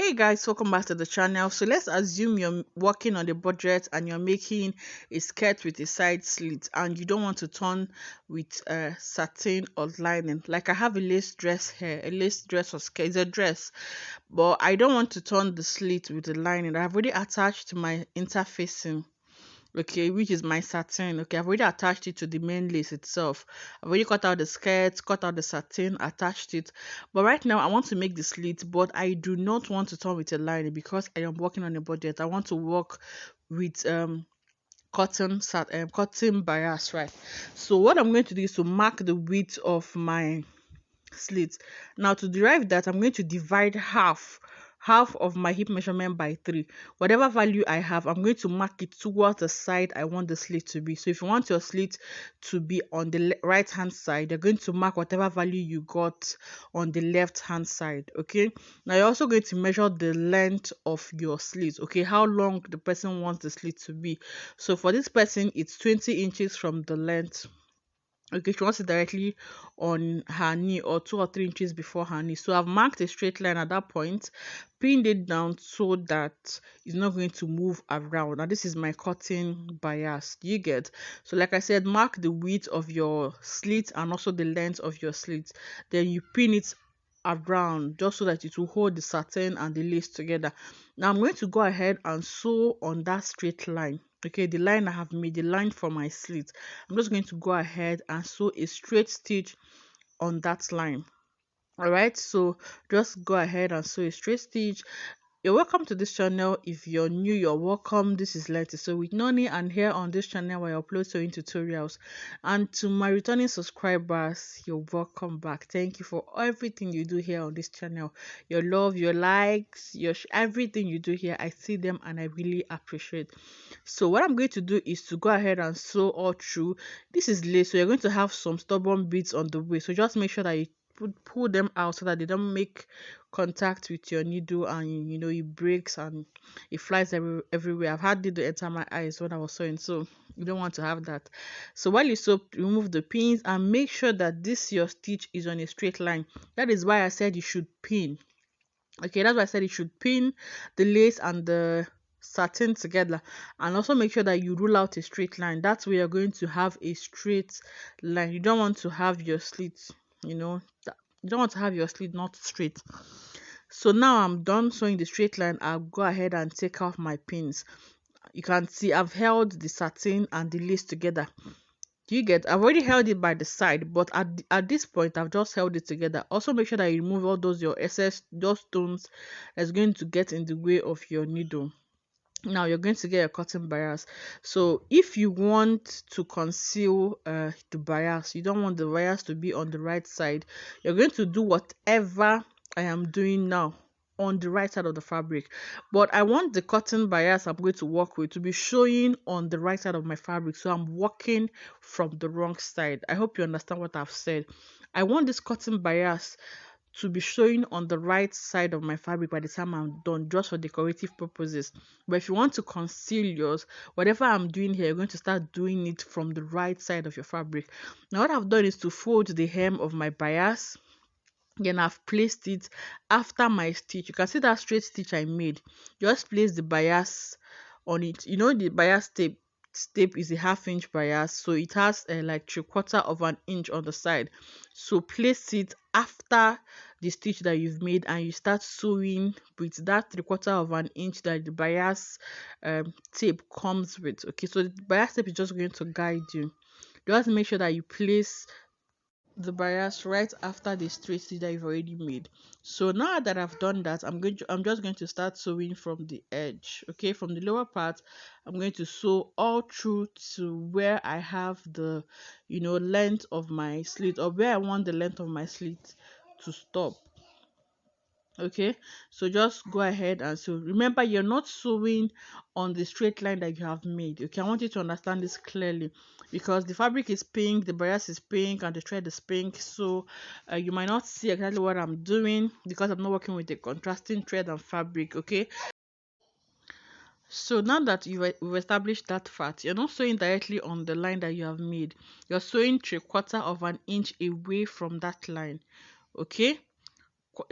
Hey guys, welcome back to the channel. So let's assume you're working on a budget and you're making a skirt with a side slit and you don't want to turn with satin or lining. Like I have a lace dress here, a lace dress or skirt. It's a dress, but I don't want to turn the slit with the lining. I've already attached my interfacing, okay, which is my satin. Okay, I've already attached it to the main lace itself. I've already cut out the skirt, cut out the satin, attached it. But right now I want to make the slit, but I do not want to turn with a lining because I am working on a budget. I want to work with cotton bias, right? So what I'm going to do is to mark the width of my slit. Now to derive that, I'm going to divide half of my hip measurement by 3. Whatever value I have, I'm going to mark it towards the side I want the slit to be. So if you want your slit to be on the right hand side, you're going to mark whatever value you got on the left hand side. Okay, now you're also going to measure the length of your slit. Okay, how long the person wants the slit to be. So for this person, it's 20 inches from the length. Okay, she wants it directly on her knee or 2 or 3 inches before her knee. So I've marked a straight line at that point, pinned it down so that it's not going to move around. Now this is my cutting bias. Do you get? So like I said, mark the width of your slit and also the length of your slit. Then you pin it around just so that it will hold the satin and the lace together. Now I'm going to go ahead and sew on that straight line. Okay, the line I have made, the line for my slit, I'm just going to go ahead and sew a straight stitch on that line. All right, so just go ahead and sew a straight stitch. You're welcome to this channel. If you're new, you're welcome. This is Letty. So with Noni, and here on this channel where I upload sewing tutorials. And to my returning subscribers, you're welcome back. Thank you for everything you do here on this channel. Your love, your likes, everything you do here, I see them and I really appreciate. So what I'm going to do is to go ahead and sew all through. This is lace, so you're going to have some stubborn bits on the way. So just make sure that you pull them out so that they don't make contact with your needle and it breaks and it flies everywhere. I've had needle enter my eyes when I was sewing, so you don't want to have that. So while you sew, remove the pins and make sure that this your stitch is on a straight line. That is why I said you should pin. Okay, that's why I said you should pin the lace and the satin together, and also make sure that you rule out a straight line. That's where you're going to have a straight line. You don't want to have your slit, you don't want to have your slit not straight. So now I'm done sewing the straight line. I'll go ahead and take off my pins. You can see I've held the satin and the lace together. Do you get? I've already held it by the side, but at this point I've just held it together. Also make sure that you remove all those your excess those stones that's going to get in the way of your needle. Now you're going to get a cotton bias. So if you want to conceal the bias, you don't want the bias to be on the right side, you're going to do whatever I am doing now on the right side of the fabric. But I want the cotton bias I'm going to work with to be showing on the right side of my fabric, so I'm working from the wrong side. I hope you understand what I've said. I want this cotton bias to be showing on the right side of my fabric by the time I'm done, just for decorative purposes. But if you want to conceal yours, whatever I'm doing here, you're going to start doing it from the right side of your fabric. Now what I've done is to fold the hem of my bias, then I've placed it after my stitch. You can see that straight stitch I made. Just place the bias on it. The bias tape is a 1/2 inch bias, so it has like 3/4 of an inch on the side. So place it after the stitch that you've made and you start sewing with that 3/4 of an inch that the bias tape comes with. Okay, so the bias tape is just going to guide you. Just make sure that you place the bias right after the straight stitch that you've already made. So now that I've done that, I'm just going to start sewing from the edge. Okay, from the lower part I'm going to sew all through to where I have the length of my slit, or where I want the length of my slit to stop. Okay, so just go ahead and sew. Remember, you're not sewing on the straight line that you have made. Okay, I want you to understand this clearly, because the fabric is pink, the bias is pink, and the thread is pink, so you might not see exactly what I'm doing because I'm not working with a contrasting thread and fabric. Okay, so now that we've established that fact, you're not sewing directly on the line that you have made. You're sewing 3/4 of an inch away from that line. Okay,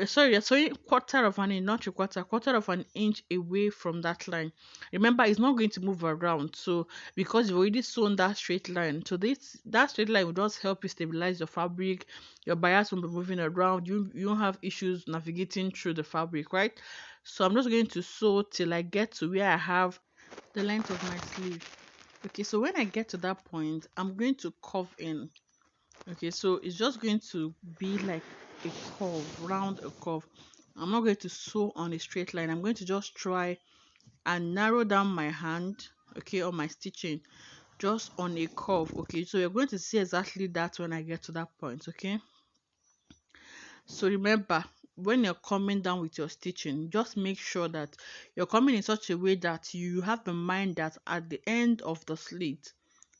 sorry, you're sewing quarter of an inch, not a quarter of an inch away from that line. Remember, it's not going to move around. So because you've already sewn that straight line, so this that straight line will just help you stabilize your fabric. Your bias won't be moving around. You don't have issues navigating through the fabric, right? So I'm just going to sew till I get to where I have the length of my sleeve. Okay, so when I get to that point, I'm going to curve in. Okay, so it's just going to be like a curve, round a curve. I'm not going to sew on a straight line. I'm going to just try and narrow down my hand, okay, on my stitching, just on a curve. Okay, so you're going to see exactly that when I get to that point. Okay, so remember, when you're coming down with your stitching, just make sure that you're coming in such a way that you have in mind that at the end of the slit,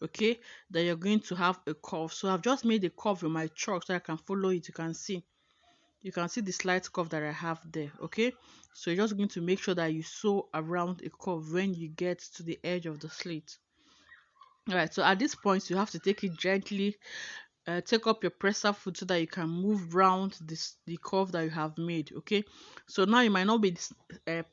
okay, that you're going to have a curve. So I've just made a curve in my chalk so I can follow it. You can see the slight curve that I have there. Okay, so you're just going to make sure that you sew around a curve when you get to the edge of the slit. All right, so at this point you have to take it gently. Take up your presser foot so that you can move round the curve that you have made. Okay, so now you might not be uh,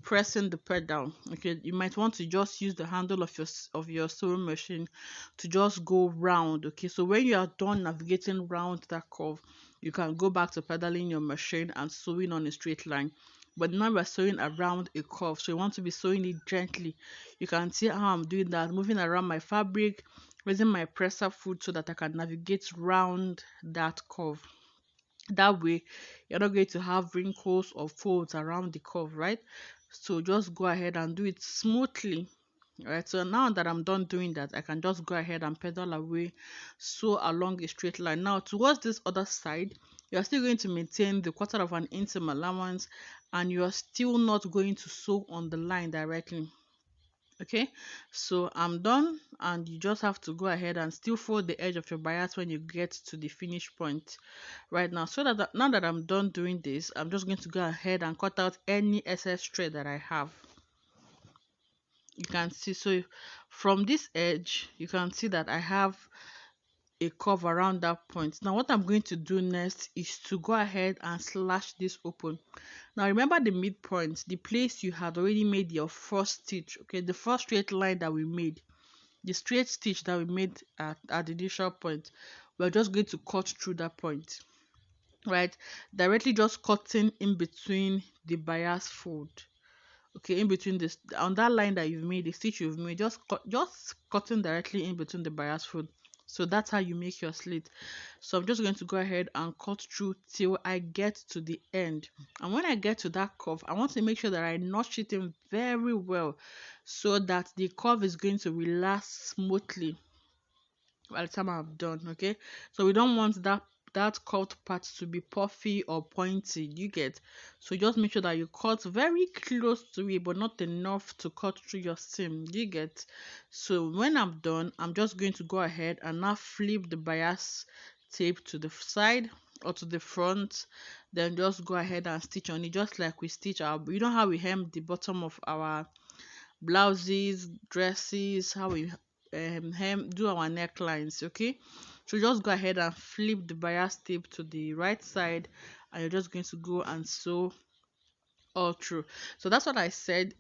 pressing the pedal. Okay, you might want to just use the handle of your sewing machine to just go round. Okay, so when you are done navigating round that curve, you can go back to pedaling your machine and sewing on a straight line. But now we're sewing around a curve, so you want to be sewing it gently. You can see how I'm doing that, moving around my fabric, raising my presser foot so that I can navigate round that curve. That way you're not going to have wrinkles or folds around the curve, right? So just go ahead and do it smoothly. Right, so now that I'm done doing that, I can just go ahead and pedal away, sew along a straight line. Now towards this other side, you're still going to maintain the quarter of an inch allowance, and you're still not going to sew on the line directly. Okay, so I'm done, and you just have to go ahead and still fold the edge of your bias when you get to the finish point right now. So that now that I'm done doing this, I'm just going to go ahead and cut out any excess thread that I have. You can see, so from this edge you can see that I have a curve around that point. Now what I'm going to do next is to go ahead and slash this open. Now remember the midpoint, the place you had already made your first stitch. Okay, the first straight line that we made, the straight stitch that we made at the initial point, we're just going to cut through that point, right? Directly just cutting in between the bias fold. Okay, in between this, on that line that you've made, the stitch you've made, just cutting directly in between the bias fold. So that's how you make your slit. So I'm just going to go ahead and cut through till I get to the end. And when I get to that curve, I want to make sure that I notch it in very well so that the curve is going to relax smoothly by the time I'm done. Okay, so we don't want that cut part to be puffy or pointy. You get, so just make sure that you cut very close to it but not enough to cut through your seam. You get, so when I'm done, I'm just going to go ahead and now flip the bias tape to the side or to the front, then just go ahead and stitch on it just like we stitch our, you know how we hem the bottom of our blouses, dresses, how we hem do our necklines. Okay, so just go ahead and flip the bias tape to the right side, and you're just going to go and sew all through. So that's what I said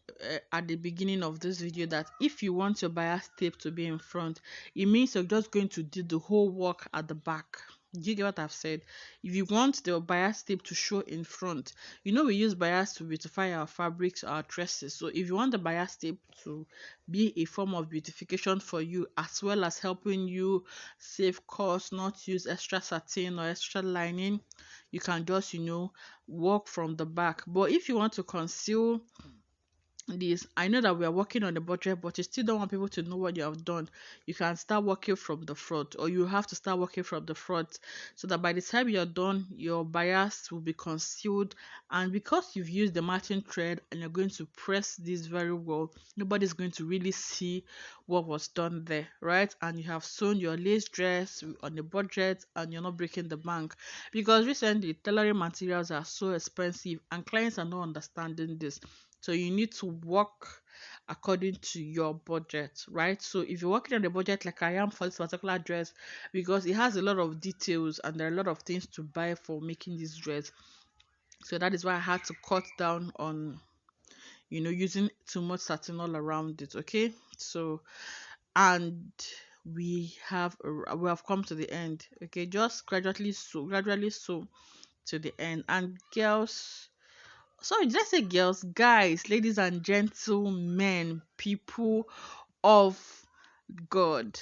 at the beginning of this video, that if you want your bias tape to be in front, it means you're just going to do the whole work at the back. Do you get what I've said? If you want the bias tape to show in front, we use bias to beautify our fabrics, our dresses. So if you want the bias tape to be a form of beautification for you, as well as helping you save costs, not use extra satin or extra lining, you can just work from the back. But if you want to conceal this, I know that we are working on the budget, but you still don't want people to know what you have done, you can start working from the front, or you have to start working from the front, so that by the time you're done, your bias will be concealed. And because you've used the matching thread and you're going to press this very well, nobody's going to really see what was done there, right? And you have sewn your lace dress on the budget, and you're not breaking the bank, because recently tailoring materials are so expensive and clients are not understanding this. So you need to work according to your budget, right? So if you're working on the budget like I am for this particular dress, because it has a lot of details and there are a lot of things to buy for making this dress, So that is why I had to cut down on, using too much satin all around it. Okay, so, and we have come to the end. Okay, just gradually sew to the end. And girls, sorry, did I say girls? Guys, ladies and gentlemen, people of God,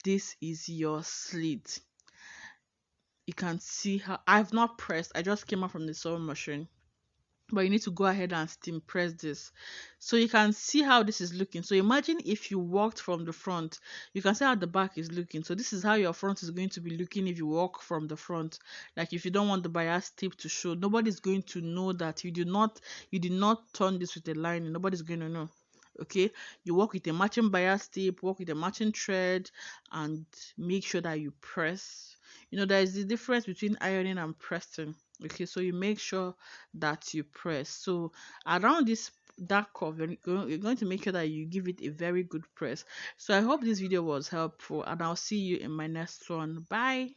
this is your slit. You can see how I've not pressed. I just came out from the sewing machine, but you need to go ahead and steam press this, so you can see how this is looking. So imagine if you walked from the front, you can see how the back is looking. So this is how your front is going to be looking if you walk from the front. Like, if you don't want the bias tip to show, nobody's going to know that you did not turn this with a lining. Nobody's going to know. Okay, you work with a matching bias tip, work with a matching thread, and make sure that you press. There is the difference between ironing and pressing. Okay, so you make sure that you press. So around this dark curve, you're going to make sure that you give it a very good press. So I hope this video was helpful, and I'll see you in my next one. Bye.